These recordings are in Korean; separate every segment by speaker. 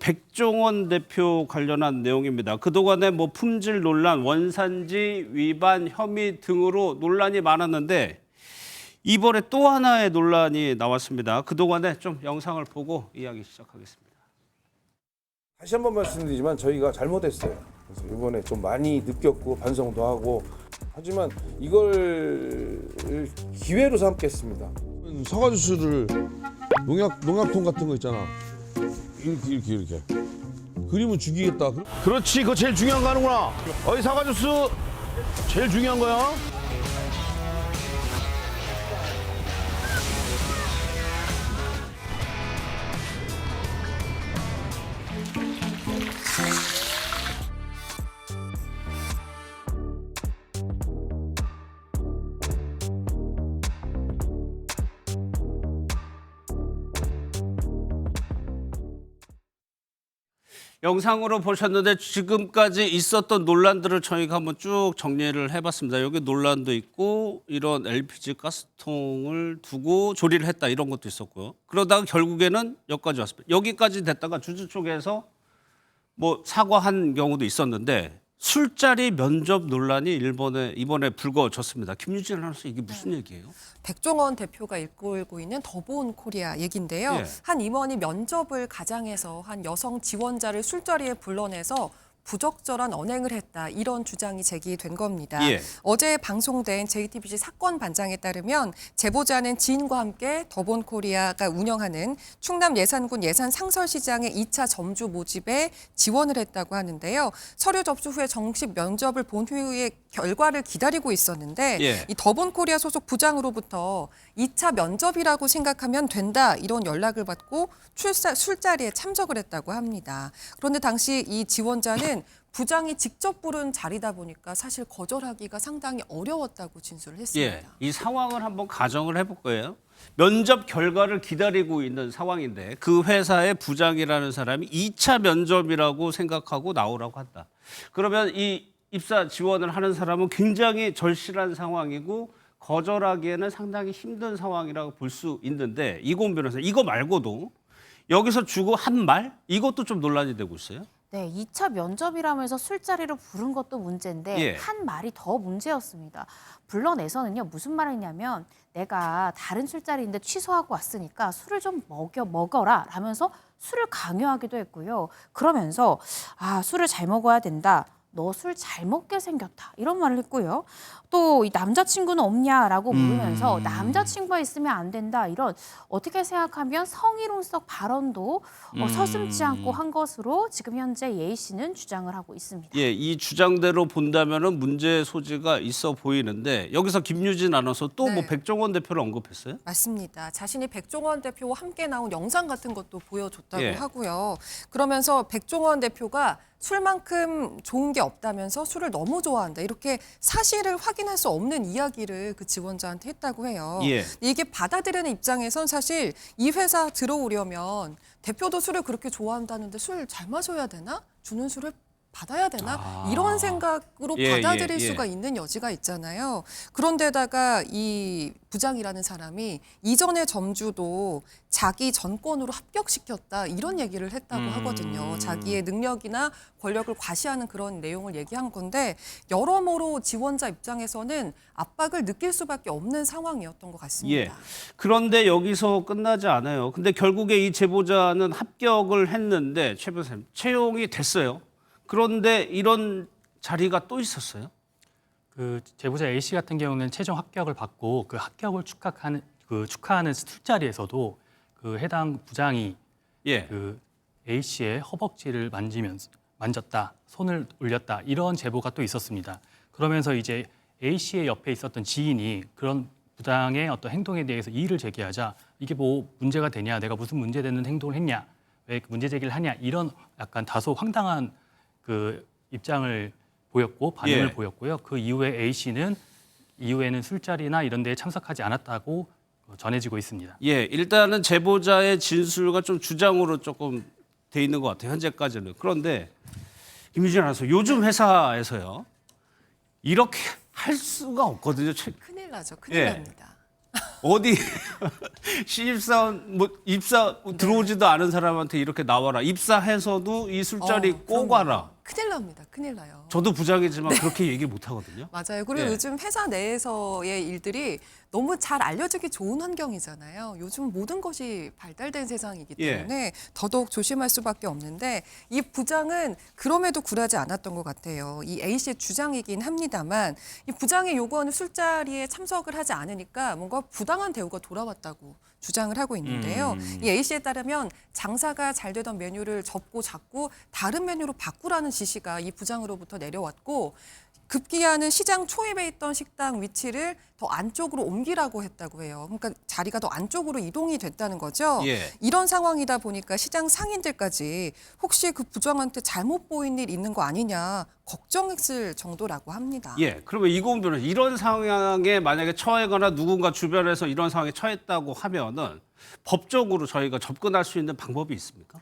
Speaker 1: 백종원 대표 관련한 내용입니다. 그동안에 뭐 품질 논란, 원산지 위반 혐의 등으로 논란이 많았는데 이번에 또 하나의 논란이 나왔습니다. 그동안에 좀 영상을 보고 이야기 시작하겠습니다.
Speaker 2: 다시 한번 말씀드리지만 저희가 잘못했어요. 그래서 이번에 좀 많이 느꼈고 반성도 하고 하지만 이걸 기회로 삼겠습니다.
Speaker 3: 사과 주스를 농약통 같은 거 있잖아. 이렇게 그림은 죽이겠다.
Speaker 4: 그렇지, 그거 제일 중요한 거 하는구나. 어이 사과 주스 제일 중요한 거야.
Speaker 1: 영상으로 보셨는데 지금까지 있었던 논란들을 저희가 한번 쭉 정리를 해봤습니다. 여기 논란도 있고 이런 LPG 가스통을 두고 조리를 했다 이런 것도 있었고요. 그러다가 결국에는 여기까지 왔습니다. 여기까지 됐다가 주주 쪽에서 뭐 사과한 경우도 있었는데 술자리 면접 논란이 이번에 불거졌습니다. 김유진 아나운서 이게 무슨 얘기예요?
Speaker 5: 백종원 대표가 이끌고 있는 더본 코리아 얘기인데요.
Speaker 1: 예.
Speaker 5: 한 임원이 면접을 가장해서 한 여성 지원자를 술자리에 불러내서 부적절한 언행을 했다. 이런 주장이 제기된 겁니다.
Speaker 1: 예.
Speaker 5: 어제 방송된 JTBC 사건 반장에 따르면 제보자는 지인과 함께 더본 코리아가 운영하는 충남 예산군 예산상설시장의 2차 점주 모집에 지원을 했다고 하는데요. 서류 접수 후에 정식 면접을 본 후에 결과를 기다리고 있었는데
Speaker 1: 예.
Speaker 5: 이 더본 코리아 소속 부장으로부터 2차 면접이라고 생각하면 된다. 이런 연락을 받고 술자리에 참석을 했다고 합니다. 그런데 당시 이 지원자는 부장이 직접 부른 자리다 보니까 사실 거절하기가 상당히 어려웠다고 진술을 했습니다.
Speaker 1: 예, 이 상황을 한번 가정을 해볼 거예요. 면접 결과를 기다리고 있는 상황인데 그 회사의 부장이라는 사람이 2차 면접이라고 생각하고 나오라고 한다. 그러면 이 입사 지원을 하는 사람은 굉장히 절실한 상황이고 거절하기에는 상당히 힘든 상황이라고 볼 수 있는데 이고은 변호사 이거 말고도 여기서 주고 한 말 이것도 좀 논란이 되고 있어요.
Speaker 6: 네, 2차 면접이라면서 술자리로 부른 것도 문제인데
Speaker 1: 예.
Speaker 6: 한 말이 더 문제였습니다. 불러내서는요, 무슨 말을 했냐면 내가 다른 술자리인데 취소하고 왔으니까 술을 좀 먹어라 라면서 술을 강요하기도 했고요. 그러면서 술을 잘 먹어야 된다. 너 술 잘 먹게 생겼다. 이런 말을 했고요. 또 이 남자친구는 없냐라고 물으면서 남자친구가 있으면 안 된다. 이런 어떻게 생각하면 성희롱적 발언도 서슴지 않고 한 것으로 지금 현재 예희 씨는 주장을 하고 있습니다.
Speaker 1: 예, 이 주장대로 본다면은 문제 소지가 있어 보이는데 여기서 김유진 아나운서 또 뭐
Speaker 5: 네.
Speaker 1: 백종원 대표를 언급했어요?
Speaker 5: 맞습니다. 자신이 백종원 대표와 함께 나온 영상 같은 것도 보여줬다고
Speaker 1: 예.
Speaker 5: 하고요. 그러면서 백종원 대표가 술만큼 좋은 게 없다면서 술을 너무 좋아한다. 이렇게 사실을 확인할 수 없는 이야기를 그 지원자한테 했다고 해요.
Speaker 1: 예.
Speaker 5: 이게 받아들이는 입장에선 사실 이 회사 들어오려면 대표도 술을 그렇게 좋아한다는데 술 잘 마셔야 되나? 주는 술을 받아야 되나? 이런 생각으로
Speaker 1: 예,
Speaker 5: 받아들일
Speaker 1: 예, 예.
Speaker 5: 수가 있는 여지가 있잖아요. 그런데다가 이 부장이라는 사람이 이전의 점주도 자기 전권으로 합격시켰다 이런 얘기를 했다고 하거든요. 자기의 능력이나 권력을 과시하는 그런 내용을 얘기한 건데 여러모로 지원자 입장에서는 압박을 느낄 수밖에 없는 상황이었던 것 같습니다.
Speaker 1: 예. 그런데 여기서 끝나지 않아요. 근데 결국에 이 제보자는 합격을 했는데 최 변호사님 채용이 됐어요. 그런데 이런 자리가 또 있었어요?
Speaker 7: 그 제보자 A 씨 같은 경우는 최종 합격을 받고 그 합격을 축하하는 술자리에서도 그 해당 부장이
Speaker 1: 예.
Speaker 7: 그 A 씨의 허벅지를 만졌다, 손을 올렸다 이런 제보가 또 있었습니다. 그러면서 이제 A 씨의 옆에 있었던 지인이 그런 부장의 어떤 행동에 대해서 이의를 제기하자 이게 뭐 문제가 되냐, 내가 무슨 문제되는 행동을 했냐, 왜 문제 제기를 하냐 이런 약간 다소 황당한 그 입장을 보였고 반응을
Speaker 1: 예.
Speaker 7: 보였고요. 그 이후에 A 씨는 이후에는 술자리나 이런 데에 참석하지 않았다고 전해지고 있습니다.
Speaker 1: 예, 일단은 제보자의 진술과 좀 주장으로 조금 돼 있는 것 같아요. 현재까지는. 그런데 김유진 아나운서 요즘 회사에서요. 이렇게 할 수가 없거든요.
Speaker 5: 큰일 나죠. 큰일
Speaker 1: 예.
Speaker 5: 납니다.
Speaker 1: 어디 신입사원 뭐 입사 들어오지도 않은 사람한테 이렇게 나와라. 입사해서도 이 술자리 꼭
Speaker 5: 그럼요.
Speaker 1: 와라.
Speaker 5: 큰일 납니다. 큰일 나요.
Speaker 1: 저도 부장이지만 그렇게 얘기 못 하거든요.
Speaker 5: 맞아요. 그리고
Speaker 1: 예.
Speaker 5: 요즘 회사 내에서의 일들이 너무 잘 알려지기 좋은 환경이잖아요. 요즘 모든 것이 발달된 세상이기
Speaker 1: 예.
Speaker 5: 때문에 더더욱 조심할 수밖에 없는데 이 부장은 그럼에도 굴하지 않았던 것 같아요. 이 A 씨의 주장이긴 합니다만 이 부장의 요구하는 술자리에 참석을 하지 않으니까 뭔가 부당한 대우가 돌아왔다고 주장을 하고 있는데요. 이 A 씨에 따르면 장사가 잘 되던 메뉴를 접고 자꾸 다른 메뉴로 바꾸라는 지시가 이 부장으로부터 내려왔고 급기야는 시장 초입에 있던 식당 위치를 더 안쪽으로 옮기라고 했다고 해요. 그러니까 자리가 더 안쪽으로 이동이 됐다는 거죠.
Speaker 1: 예.
Speaker 5: 이런 상황이다 보니까 시장 상인들까지 혹시 그 부장한테 잘못 보인 일 있는 거 아니냐 걱정했을 정도라고 합니다.
Speaker 1: 예. 그러면 이고은 변호사 이런 상황에 만약에 처하거나 누군가 주변에서 이런 상황에 처했다고 하면은 법적으로 저희가 접근할 수 있는 방법이 있습니까?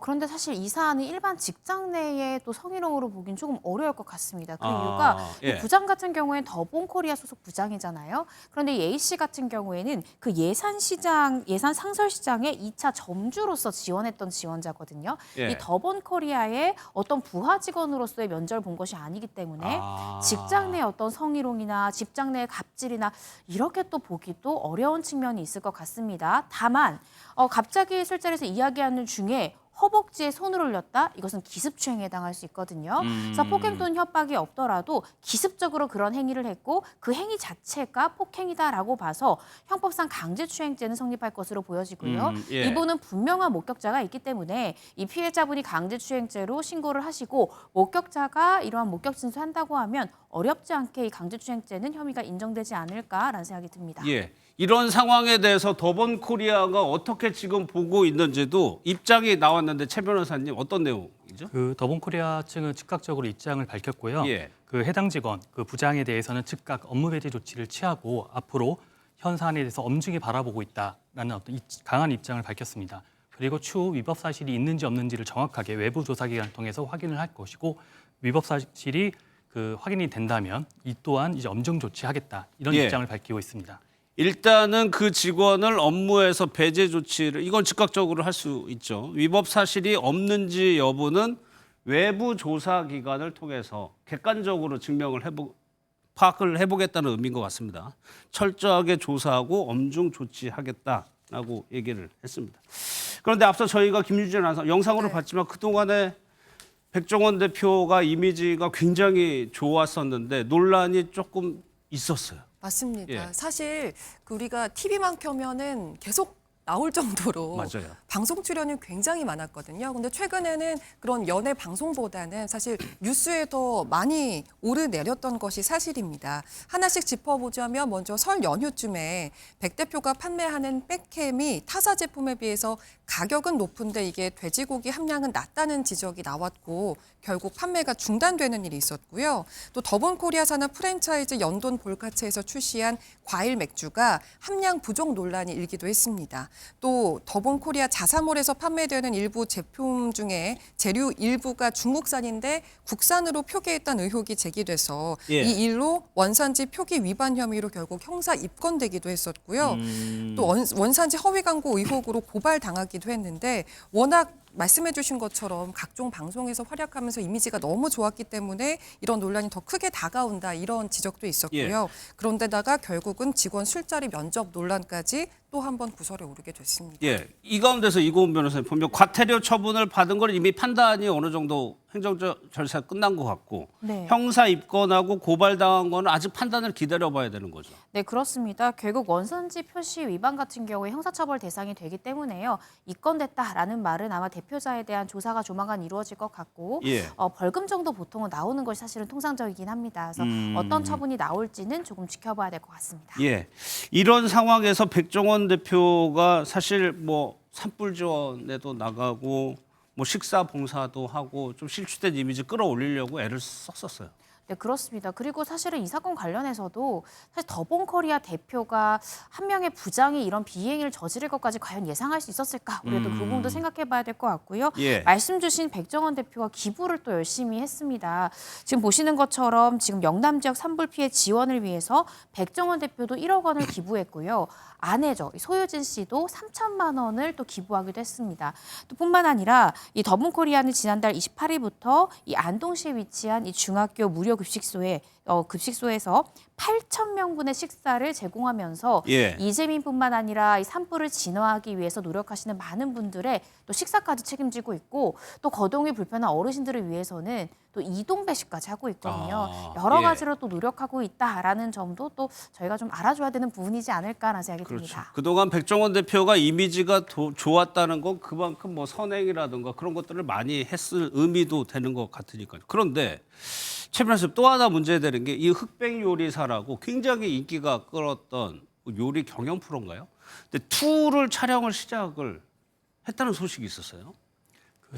Speaker 6: 그런데 사실 이 사안은 일반 직장 내에 또 성희롱으로 보긴 조금 어려울 것 같습니다. 그
Speaker 1: 아,
Speaker 6: 이유가
Speaker 1: 예.
Speaker 6: 이 부장 같은 경우에는 더본코리아 소속 부장이잖아요. 그런데 이 A 씨 같은 경우에는 그 예산 상설 시장에 2차 점주로서 지원했던 지원자거든요.
Speaker 1: 예.
Speaker 6: 이 더본코리아의 어떤 부하 직원으로서의 면접을 본 것이 아니기 때문에
Speaker 1: 아.
Speaker 6: 직장 내 어떤 성희롱이나 직장 내 갑질이나 이렇게 또 보기도 어려운 측면이 있을 것 같습니다. 다만 갑자기 술자리에서 이야기하는 중에 허벅지에 손을 올렸다? 이것은 기습추행에 해당할 수 있거든요. 그래서 폭행 또는 협박이 없더라도 기습적으로 그런 행위를 했고 그 행위 자체가 폭행이다라고 봐서 형법상 강제추행죄는 성립할 것으로 보여지고요.
Speaker 1: 예.
Speaker 6: 이분은 분명한 목격자가 있기 때문에 이 피해자분이 강제추행죄로 신고를 하시고 목격자가 이러한 목격 진술한다고 하면 어렵지 않게 이 강제추행죄는 혐의가 인정되지 않을까라는 생각이 듭니다.
Speaker 1: 예. 이런 상황에 대해서 더본코리아가 어떻게 지금 보고 있는지도 입장이 나왔는데 최 변호사님 어떤 내용이죠?
Speaker 7: 그 더본코리아 측은 즉각적으로 입장을 밝혔고요.
Speaker 1: 예.
Speaker 7: 그 해당 직원, 그 부장에 대해서는 즉각 업무 배제 조치를 취하고 앞으로 현 사안에 대해서 엄중히 바라보고 있다라는 어떤 강한 입장을 밝혔습니다. 그리고 추후 위법 사실이 있는지 없는지를 정확하게 외부 조사 기관을 통해서 확인을 할 것이고 위법 사실이 그 확인이 된다면 이 또한 이제 엄중 조치하겠다 이런
Speaker 1: 예.
Speaker 7: 입장을 밝히고 있습니다.
Speaker 1: 일단은 그 직원을 업무에서 배제 조치를 이건 즉각적으로 할 수 있죠. 위법 사실이 없는지 여부는 외부 조사 기관을 통해서 객관적으로 파악을 해보겠다는 의미인 것 같습니다. 철저하게 조사하고 엄중 조치하겠다라고 얘기를 했습니다. 그런데 앞서 저희가 김유진 아나운서 영상으로
Speaker 5: 네.
Speaker 1: 봤지만 그동안에 백종원 대표가 이미지가 굉장히 좋았었는데 논란이 조금 있었어요.
Speaker 5: 맞습니다.
Speaker 1: 예.
Speaker 5: 사실 우리가 TV만 켜면은 계속 나올 정도로
Speaker 1: 맞아요.
Speaker 5: 방송 출연이 굉장히 많았거든요. 근데 최근에는 그런 연예 방송보다는 사실 뉴스에 더 많이 오르내렸던 것이 사실입니다. 하나씩 짚어보자면 먼저 설 연휴쯤에 백 대표가 판매하는 백햄이 타사 제품에 비해서 가격은 높은데 이게 돼지고기 함량은 낮다는 지적이 나왔고 결국 판매가 중단되는 일이 있었고요. 또 더본코리아 산하 프랜차이즈 연돈 볼카츠에서 출시한 과일 맥주가 함량 부족 논란이 일기도 했습니다. 또 더본코리아 자사몰에서 판매되는 일부 제품 중에 재료 일부가 중국산인데 국산으로 표기했다는 의혹이 제기돼서
Speaker 1: 예.
Speaker 5: 이 일로 원산지 표기 위반 혐의로 결국 형사 입건되기도 했었고요. 또 원산지 허위 광고 의혹으로 고발당하기도 했는데 워낙 말씀해 주신 것처럼 각종 방송에서 활약하면서 이미지가 너무 좋았기 때문에 이런 논란이 더 크게 다가온다 이런 지적도 있었고요. 그런데다가 결국은 직원 술자리 면접 논란까지 또 한 번 구설에 오르게 됐습니다.
Speaker 1: 예, 이 가운데서 이고은 변호사님 보면 과태료 처분을 받은 건 이미 판단이 어느 정도 행정적 절차 끝난 것 같고
Speaker 6: 네.
Speaker 1: 형사 입건하고 고발당한 거는 아직 판단을 기다려봐야 되는 거죠.
Speaker 6: 네, 그렇습니다. 결국 원산지 표시 위반 같은 경우에 형사처벌 대상이 되기 때문에요. 입건됐다라는 말은 아마 대표자에 대한 조사가 조만간 이루어질 것 같고
Speaker 1: 예.
Speaker 6: 벌금 정도 보통은 나오는 것이 사실은 통상적이긴 합니다. 그래서 어떤 처분이 나올지는 조금 지켜봐야 될 것 같습니다.
Speaker 1: 예, 이런 상황에서 백종원 대표가 사실 뭐 산불 지원에도 나가고 뭐 식사 봉사도 하고 좀 실추된 이미지 끌어올리려고 애를 썼었어요.
Speaker 6: 네, 그렇습니다. 그리고 사실은 이 사건 관련해서도 사실 더본코리아 대표가 한 명의 부장이 이런 비행을 저지를 것까지 과연 예상할 수 있었을까? 우리도 그 부분도 생각해봐야 될 것 같고요.
Speaker 1: 예.
Speaker 6: 말씀 주신 백종원 대표가 기부를 또 열심히 했습니다. 지금 보시는 것처럼 지금 영남 지역 산불 피해 지원을 위해서 백종원 대표도 1억 원을 기부했고요. 아내죠. 이 소유진 씨도 3천만 원을 또 기부하기도 했습니다. 또 뿐만 아니라 이 더본코리아는 지난달 28일부터 이 안동시에 위치한 이 중학교 무료 급식소에서 8,000명분의 식사를 제공하면서
Speaker 1: 예.
Speaker 6: 이재민뿐만 아니라 이 산불을 진화하기 위해서 노력하시는 많은 분들의 또 식사까지 책임지고 있고 또 거동이 불편한 어르신들을 위해서는 또 이동 배식까지 하고 있거든요. 여러
Speaker 1: 예.
Speaker 6: 가지로 또 노력하고 있다라는 점도 또 저희가 좀 알아줘야 되는 부분이지 않을까라는 생각이
Speaker 1: 그렇죠.
Speaker 6: 듭니다.
Speaker 1: 그동안 백종원 대표가 이미지가 좋았다는 건 그만큼 뭐 선행이라든가 그런 것들을 많이 했을 의미도 되는 것 같으니까요. 그런데 최변호사 또 하나 문제되는 게 이 흑백 요리사라고 굉장히 인기가 끌었던 요리 경연 프로인가요? 근데 2를 촬영을 시작을 했다는 소식이 있었어요.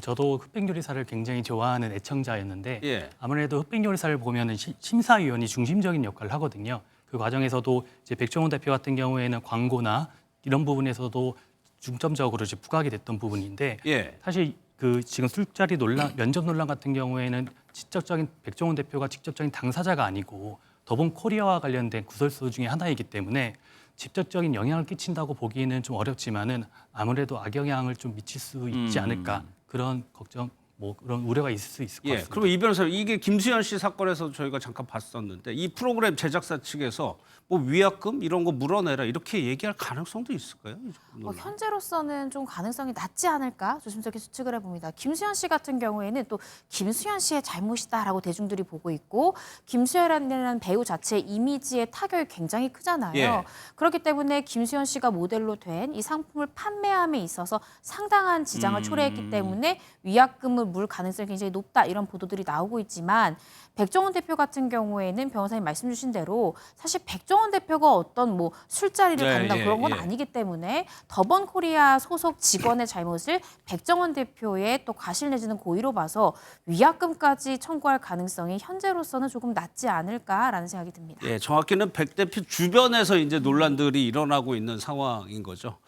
Speaker 7: 저도 흑백 요리사를 굉장히 좋아하는 애청자였는데
Speaker 1: 예.
Speaker 7: 아무래도 흑백 요리사를 보면은 심사위원이 중심적인 역할을 하거든요. 그 과정에서도 이제 백종원 대표 같은 경우에는 광고나 이런 부분에서도 중점적으로 이제 부각이 됐던 부분인데
Speaker 1: 예.
Speaker 7: 사실 그 지금 술자리 논란, 면접 논란 같은 경우에는 직접적인 백종원 대표가 직접적인 당사자가 아니고 더본코리아와 관련된 구설수 중에 하나이기 때문에 직접적인 영향을 끼친다고 보기에는 좀 어렵지만은 아무래도 악영향을 좀 미칠 수 있지 않을까 그런 걱정, 뭐 그런 우려가 있을 수 있을 것
Speaker 1: 예.
Speaker 7: 같습니다.
Speaker 1: 그리고 이 변호사님 이게 김수현 씨 사건에서 저희가 잠깐 봤었는데 이 프로그램 제작사 측에서 뭐 위약금 이런 거 물어내라 이렇게 얘기할 가능성도 있을까요? 이 정도는?
Speaker 6: 현재로서는 좀 가능성이 낮지 않을까 조심스럽게 추측을 해봅니다. 김수현 씨 같은 경우에는 또 김수현 씨의 잘못이다라고 대중들이 보고 있고 김수현이라는 배우 자체의 이미지의 타격이 굉장히 크잖아요.
Speaker 1: 예.
Speaker 6: 그렇기 때문에 김수현 씨가 모델로 된 이 상품을 판매함에 있어서 상당한 지장을 초래했기 때문에 위약금을 물 가능성이 굉장히 높다 이런 보도들이 나오고 있지만 백종원 대표 같은 경우에는 변호사님 말씀 주신 대로 사실 백종원 대표가 어떤 뭐 술자리를
Speaker 1: 네,
Speaker 6: 간다
Speaker 1: 예,
Speaker 6: 그런 건
Speaker 1: 예.
Speaker 6: 아니기 때문에 더본코리아 소속 직원의 잘못을 백종원 대표의 또 과실 내지는 고의로 봐서 위약금까지 청구할 가능성이 현재로서는 조금 낮지 않을까라는 생각이 듭니다.
Speaker 1: 예, 정확히는 백 대표 주변에서 이제 논란들이 일어나고 있는 상황인 거죠.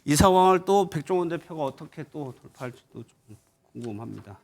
Speaker 1: 이 상황을 또 백종원 대표가 어떻게 또 돌파할지도 좀 궁금합니다.